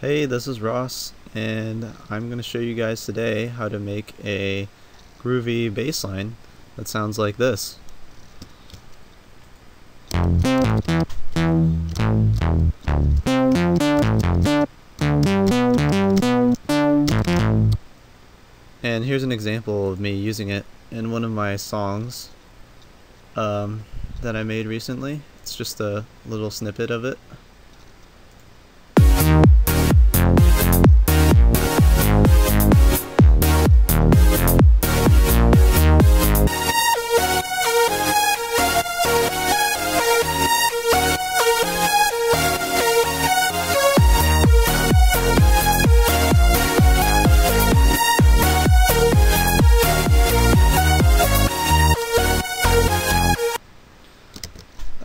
Hey, this is Ross, and I'm going to show you guys today how to make a groovy bass line that sounds like this. And here's an example of me using it in one of my songs that I made recently. It's just a little snippet of it.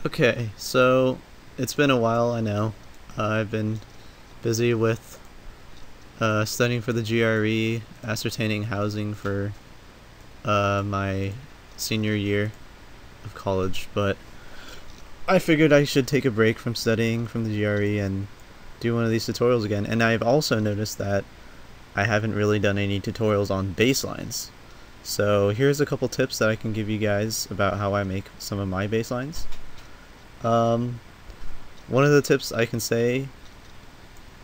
Okay, so it's been a while, I know. I've been busy with studying for the GRE, ascertaining housing for my senior year of college, but I figured I should take a break from studying from the GRE and do one of these tutorials again. And I've also noticed that I haven't really done any tutorials on bass lines. So here's a couple tips that I can give you guys about how I make some of my bass lines. One of the tips I can say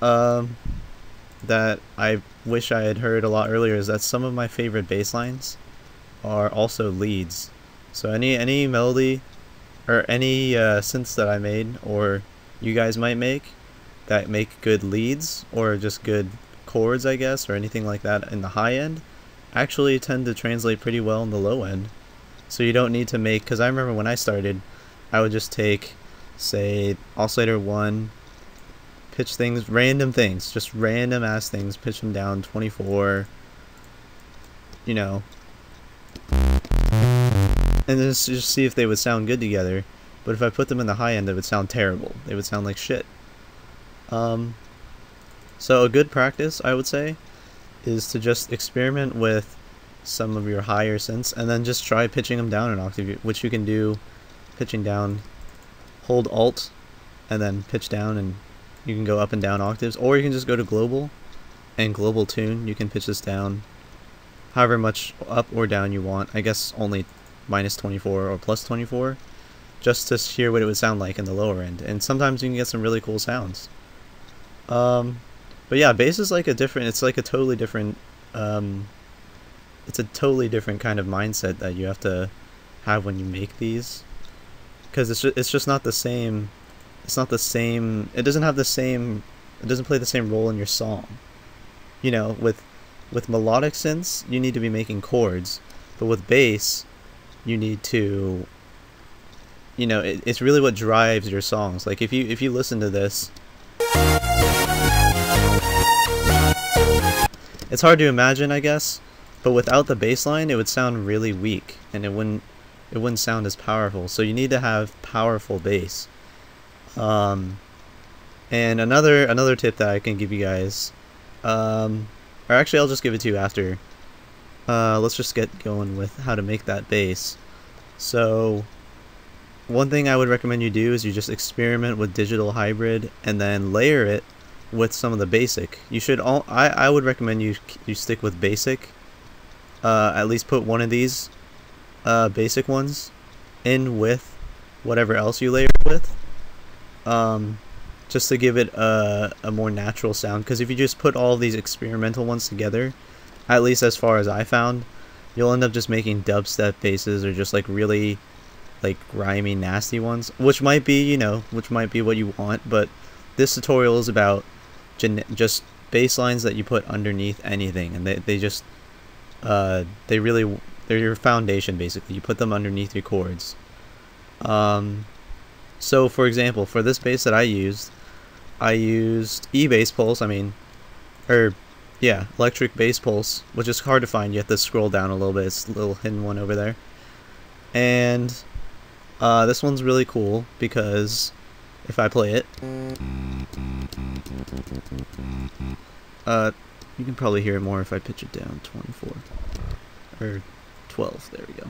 that I wish I had heard a lot earlier is that some of my favorite bass lines are also leads. So any melody or any synths that I made or you guys might make that make good leads or just good chords, I guess, or anything like that in the high end actually tend to translate pretty well in the low end. So you don't need to make, because I remember when I started, I would just take, say, oscillator 1, pitch things, random things, just random ass things, pitch them down 24, you know, and then just see if they would sound good together. But if I put them in the high end, they would sound terrible. They would sound like shit. So a good practice, I would say, is to just experiment with some of your higher synths and then just try pitching them down an octave, which you can do pitching down, hold Alt and then pitch down, and you can go up and down octaves, or you can just go to global and global tune. You can pitch this down however much up or down you want. I guess only -24 or +24, just to hear what it would sound like in the lower end, and sometimes you can get some really cool sounds. But yeah, bass is like it's like a totally different it's a totally different kind of mindset that you have to have when you make these, because it's just not the same. It's not the same. It doesn't have the same. It doesn't play the same role in your song. You know, with melodic synths, you need to be making chords, but with bass, you need to. You know, it's really what drives your songs. Like if you listen to this, it's hard to imagine, I guess, but without the bass line, it would sound really weak, and it wouldn't sound as powerful. So you need to have powerful bass. And another tip that I can give you guys, or actually I'll just give it to you after. Let's just get going with how to make that bass. So one thing I would recommend you do is you just experiment with digital hybrid and then layer it with some of the basic. You should I would recommend you stick with basic. At least put one of these basic ones in with whatever else you layer it with, just to give it a more natural sound. Because if you just put all these experimental ones together, at least as far as I found, you'll end up just making dubstep basses or just like really like grimy, nasty ones, which might be, you know, which might be what you want. But this tutorial is about just bass lines that you put underneath anything, and they're your foundation, basically. You put them underneath your chords. So for example, for this bass that I used E-bass pulse, electric bass pulse, which is hard to find. You have to scroll down a little bit. It's a little hidden one over there. And this one's really cool because if I play it, you can probably hear it more if I pitch it down 24 or 12. There we go.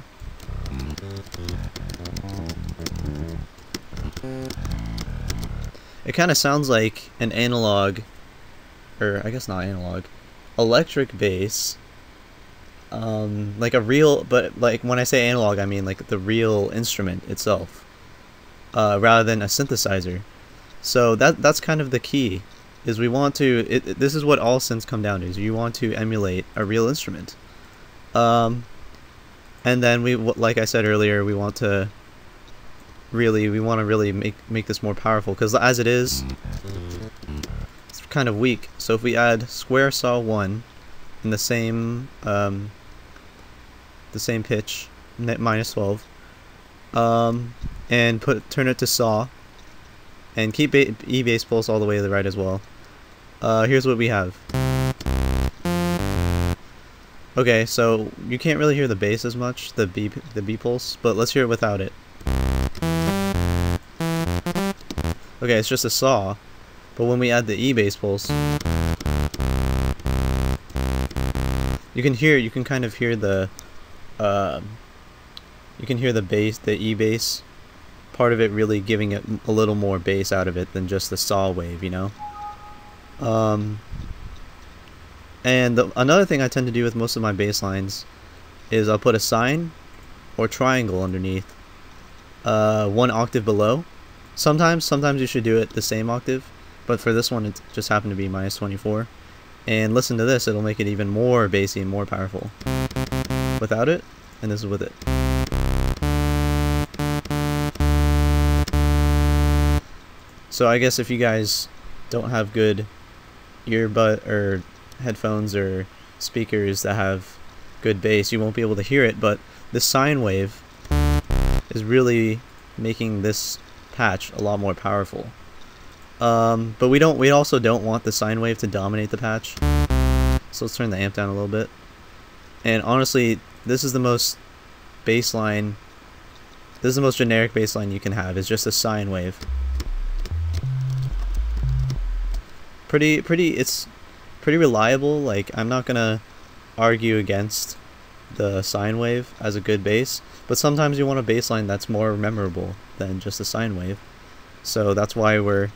It kind of sounds like an analog or I guess not analog, electric bass, like a real, but like when I say analog, I mean like the real instrument itself, rather than a synthesizer. So that's kind of the key, is we want to, this is what all synths come down to, is you want to emulate a real instrument. And then like I said earlier, we want to really make this more powerful, because as it is, it's kind of weak. So if we add square saw 1 in the same pitch, -12, and turn it to saw, and keep E bass pulse all the way to the right as well. Here's what we have. Okay, so you can't really hear the bass as much, the B pulse, but let's hear it without it. Okay, it's just a saw, but when we add the E bass pulse, you can kind of hear the bass, the E bass part of it, really giving it a little more bass out of it than just the saw wave, you know. And another thing I tend to do with most of my bass lines is I'll put a sine or triangle underneath, 1 octave below. Sometimes you should do it the same octave, but for this one it just happened to be -24. And listen to this, it'll make it even more bassy and more powerful. Without it, and this is with it. So I guess if you guys don't have good earbud or headphones or speakers that have good bass, you won't be able to hear it, but the sine wave is really making this patch a lot more powerful. But we also don't want the sine wave to dominate the patch. So let's turn the amp down a little bit. And honestly, this is the most generic bass line you can have, is just a sine wave. It's pretty reliable. Like, I'm not gonna argue against the sine wave as a good bass, but sometimes you want a bass line that's more memorable than just a sine wave. So that's why we're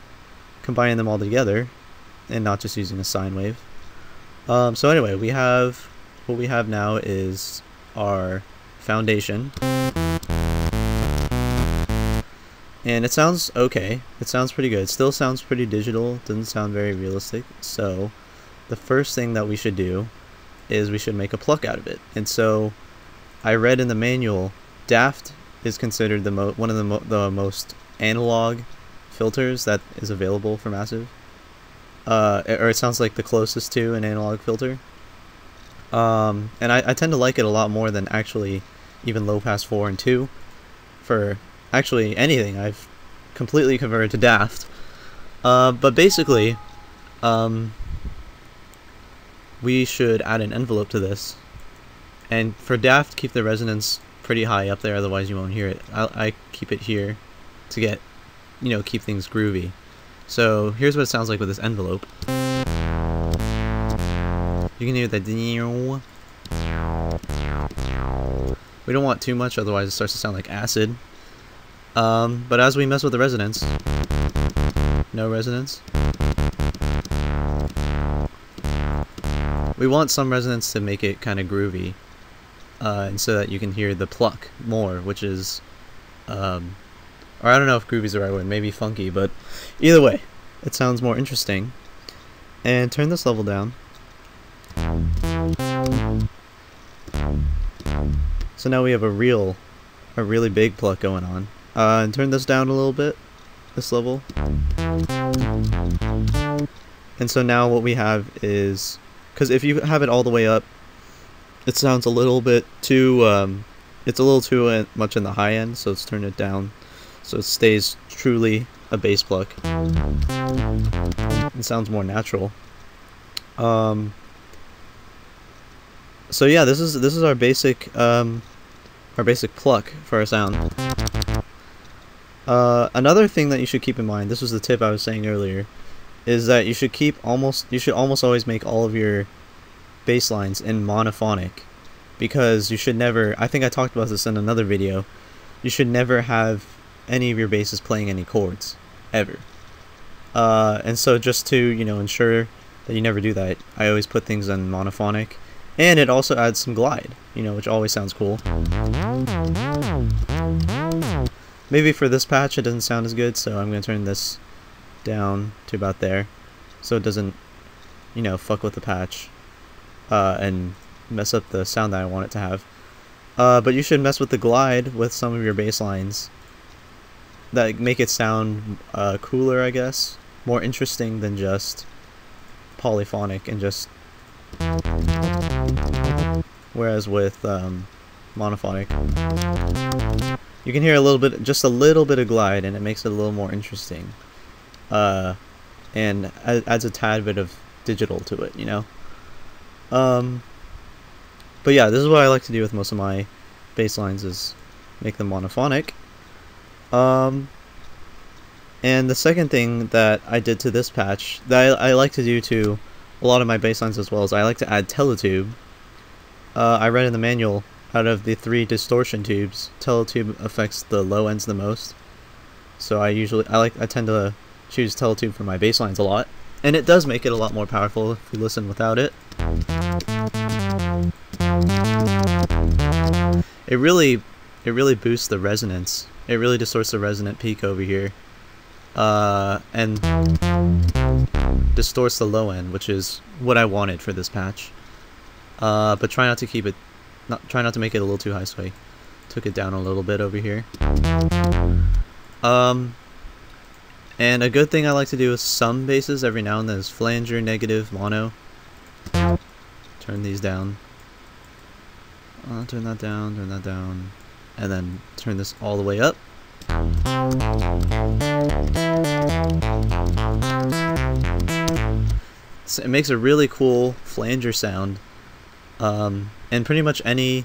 combining them all together and not just using a sine wave. So anyway, what we have now is our foundation. And it sounds okay. It sounds pretty good. It still sounds pretty digital. It doesn't sound very realistic. So the first thing that we should do is we should make a pluck out of it. And so I read in the manual, Daft is considered one of the most analog filters that is available for Massive. Or it sounds like the closest to an analog filter. And I tend to like it a lot more than actually even low pass 4 and 2. For actually anything, I've completely converted to Daft. But basically, we should add an envelope to this. And for Daft, keep the resonance pretty high up there, otherwise you won't hear it. I keep it here to get, keep things groovy. So here's what it sounds like with this envelope. You can hear the ding. We don't want too much, otherwise it starts to sound like acid. But as we mess with the resonance, no resonance. We want some resonance to make it kind of groovy, and so that you can hear the pluck more, which is, or I don't know if groovy is the right word, maybe funky, but either way, it sounds more interesting. And turn this level down. So now we have a really big pluck going on. And turn this down a little bit, this level. And so now what we have is, because if you have it all the way up, it sounds a little bit too, it's a little too much in the high end, so let's turn it down so it stays truly a bass pluck. It sounds more natural. So yeah, this is our basic pluck for our sound. Another thing that you should keep in mind, this was the tip I was saying earlier, is that you should almost always make all of your bass lines in monophonic, because you should never, I think I talked about this in another video, you should never have any of your basses playing any chords, ever. And so just to, ensure that you never do that. I always put things in monophonic, and it also adds some glide, you know, which always sounds cool. Maybe for this patch it doesn't sound as good, so I'm going to turn this down to about there, so it doesn't, you know, fuck with the patch and mess up the sound that I want it to have. But you should mess with the glide with some of your bass lines that make it sound cooler, I guess, more interesting than just polyphonic and just, whereas with monophonic you can hear a little bit, just a little bit of glide, and it makes it a little more interesting, and adds a tad bit of digital to it, you know. But yeah, this is what I like to do with most of my bass lines, is make them monophonic. And the second thing that I did to this patch, that I like to do to a lot of my bass lines as well, is I like to add teletube. I read in the manual, out of the 3 distortion tubes, teletube affects the low ends the most. So I tend to choose teletube for my bass lines a lot, and it does make it a lot more powerful if you listen without it. It really boosts the resonance. It really distorts the resonant peak over here, and distorts the low end, which is what I wanted for this patch. But try not to keep it, try not to make it a little too high, so I took it down a little bit over here. And a good thing I like to do with some basses every now and then is flanger, negative, mono. Turn these down. Turn that down, and then turn this all the way up. So it makes a really cool flanger sound, and pretty much any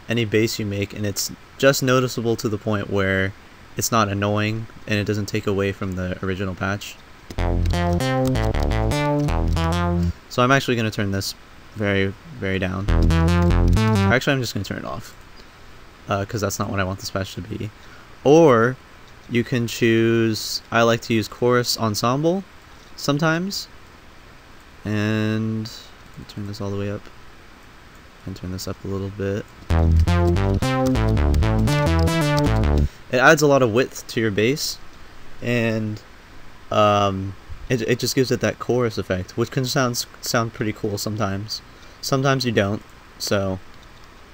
bass you make, and it's just noticeable to the point where it's not annoying and it doesn't take away from the original patch. So I'm actually going to turn this very, very down. Actually, I'm just going to turn it off, because that's not what I want this patch to be. Or you can choose, I like to use chorus ensemble sometimes, and turn this all the way up and turn this up a little bit. It adds a lot of width to your bass, and it just gives it that chorus effect, which can sound pretty cool sometimes. Sometimes you don't, so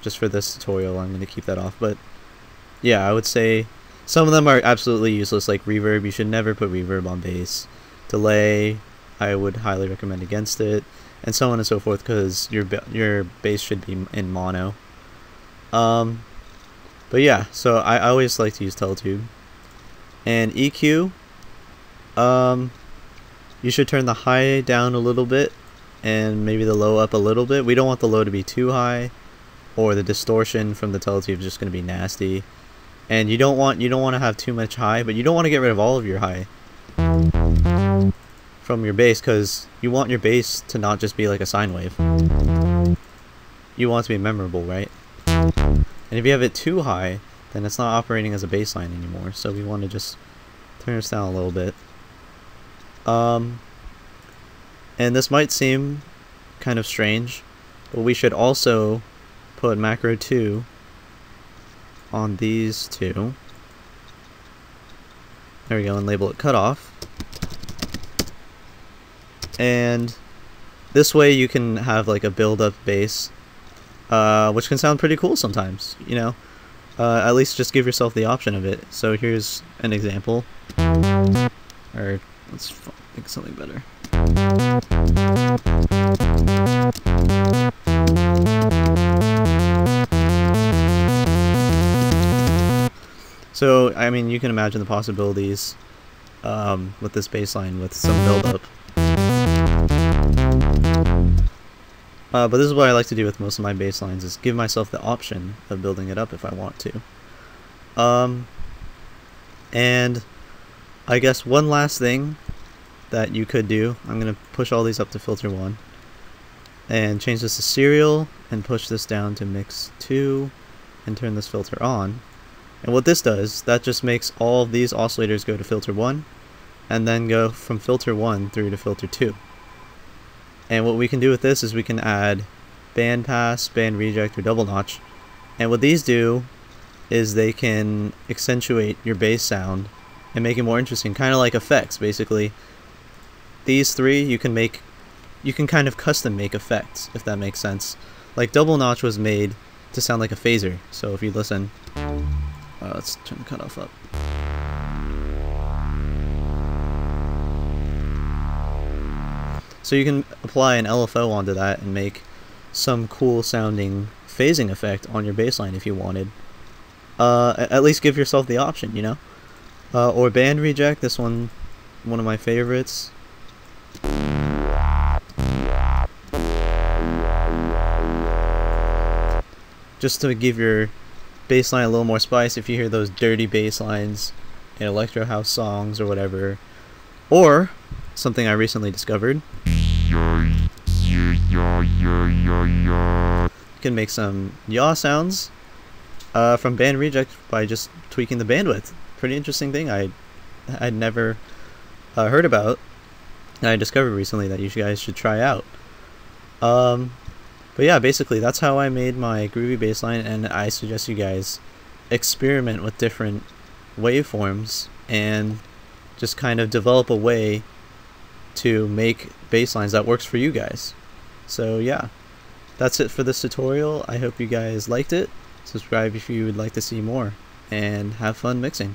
just for this tutorial I'm going to keep that off. But yeah, I would say some of them are absolutely useless, like reverb. You should never put reverb on bass. Delay, I would highly recommend against it, and so on and so forth, because your bass should be in mono. But yeah, so I always like to use teletube. And EQ, you should turn the high down a little bit and maybe the low up a little bit. We don't want the low to be too high, or the distortion from the teletube is just going to be nasty. And you don't want to have too much high, but you don't want to get rid of all of your high from your bass, because you want your bass to not just be like a sine wave. You want it to be memorable, right? And if you have it too high, then it's not operating as a bass line anymore. So we want to just turn this down a little bit. And this might seem kind of strange, but we should also put macro 2 on these two. There we go, and label it cutoff. And this way you can have like a build-up bass, which can sound pretty cool sometimes, you know. At least just give yourself the option of it. So here's an example. Or let's think something better. So I mean, you can imagine the possibilities with this bass line with some build-up. But this is what I like to do with most of my bass lines, is give myself the option of building it up if I want to. And I guess one last thing that you could do, I'm going to push all these up to filter 1 and change this to serial and push this down to mix 2 and turn this filter on. And what this does, that just makes all of these oscillators go to filter 1 and then go from filter 1 through to filter 2. And what we can do with this is we can add band pass, band reject, or double notch. And what these do is they can accentuate your bass sound and make it more interesting, kind of like effects basically. These three you can kind of custom make effects, if that makes sense. Like double notch was made to sound like a phaser, so if you listen, let's turn the cutoff up. So you can apply an LFO onto that and make some cool sounding phasing effect on your bass line if you wanted. At least give yourself the option, you know? Or band reject, this one of my favorites. Just to give your bass line a little more spice if you hear those dirty bass lines in electro house songs or whatever. Or something I recently discovered, you can make some yaw sounds from band reject by just tweaking the bandwidth. Pretty interesting thing I'd never heard about, and I discovered recently that you guys should try out. But yeah, basically that's how I made my groovy bass line, and I suggest you guys experiment with different waveforms and just kind of develop a way to make bass lines that works for you guys. So yeah, that's it for this tutorial. I hope you guys liked it. Subscribe if you would like to see more, and have fun mixing.